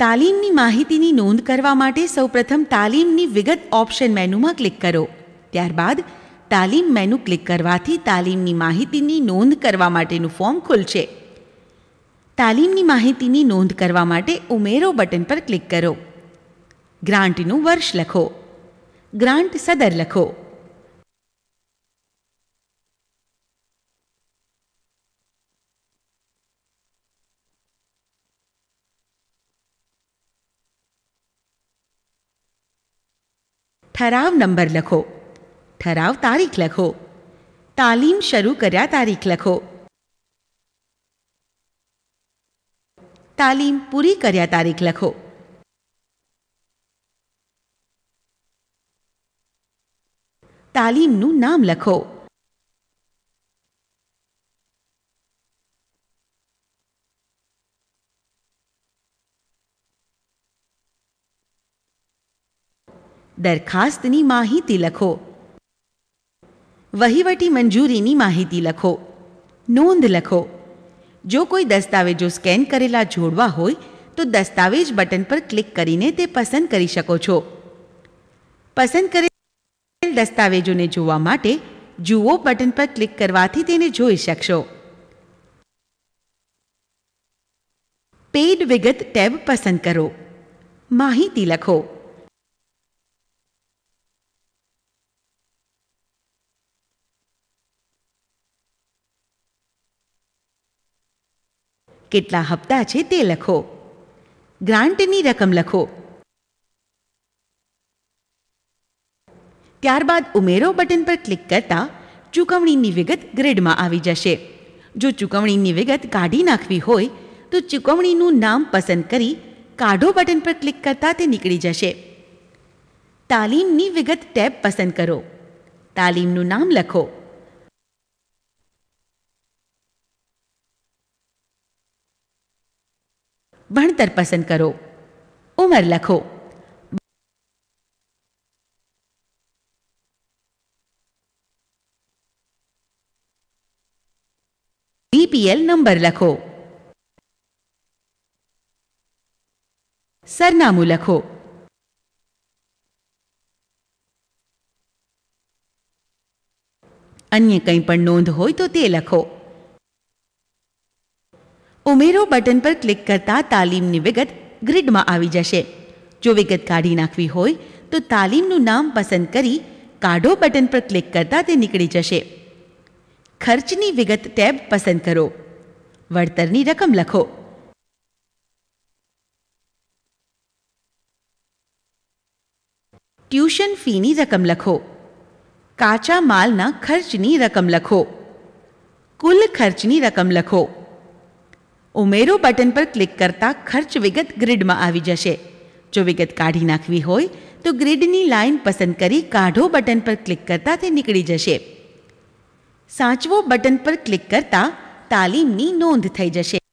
તાલીમની માહિતીની નોંધ કરવા માટે સૌપ્રથમ તાલીમની વિગત ઓપ્શન મેનુમાં ક્લિક કરો. ત્યારબાદ તાલીમ મેનુ ક્લિક કરવાથી તાલીમની માહિતીની નોંધ કરવા માટેનું ફોર્મ ખુલશે. તાલીમની માહિતીની નોંધ કરવા માટે ઉમેરો બટન પર ક્લિક કરો. ગ્રાન્ટનું વર્ષ લખો. ગ્રાન્ટ સદર લખો. ઠરાવ નંબર લખો. ઠરાવ તારીખ લખો. તાલીમ શરૂ કર્યા તારીખ લખો. તાલીમ પૂરી કર્યા તારીખ લખો. તાલીમનું નામ લખો. દરખાસ્તની માહિતી લખો. વહીવટી મંજૂરીની માહિતી લખો. નોંધ લખો. જો કોઈ દસ્તાવેજો સ્કેન કરેલા જોડવા હોય તો દસ્તાવેજ બટન પર ક્લિક કરીને તે પસંદ કરી શકો છો. પસંદ કરેલ દસ્તાવેજોને જોવા માટે જુઓ બટન પર ક્લિક કરવાથી તેને જોઈ શકશો. પેડ વિગત ટેબ પસંદ કરો. માહિતી લખો. કેટલા હપ્તા છે તે લખો. ગ્રાન્ટની રકમ લખો. ત્યારબાદ ઉમેરો બટન પર ક્લિક કરતા ચૂકવણીની વિગત ગ્રીડમાં આવી જશે. જો ચૂકવણીની વિગત કાઢી નાખવી હોય તો ચૂકવણીનું નામ પસંદ કરી કાઢો બટન પર ક્લિક કરતા તે નીકળી જશે. તાલીમની વિગત ટેબ પસંદ કરો. તાલીમનું નામ લખો. ભણતર પસંદ કરો. ઉંમર લખો. બીપીએલ નંબર લખો. સરનામું લખો. અન્ય કંઈ પણ નોંધ હોય તો તે લખો. ઉમેરો બટન પર ક્લિક કરતા તાલીમની વિગત ગ્રીડમાં આવી જશે. જો વિગત કાઢી નાખવી હોય તો તાલીમનું નામ પસંદ કરી કાઢો બટન પર ક્લિક કરતા તે નીકળી જશે. ખર્ચની વિગત ટેબ પસંદ કરો. વળતરની રકમ લખો. ટ્યુશન ફીની રકમ લખો. કાચા માલના ખર્ચની રકમ લખો. કુલ ખર્ચની રકમ લખો. ઉમેરો બટન પર ક્લિક કરતા ખર્ચ વિગત ગ્રીડમાં આવી જશે. જો વિગત કાઢી નાખવી હોય તો ગ્રીડની લાઇન પસંદ કરી કાઢો બટન પર ક્લિક કરતા તે નીકળી જશે. સાચવો બટન પર ક્લિક કરતા તાલીમની નોંધ થઈ જશે.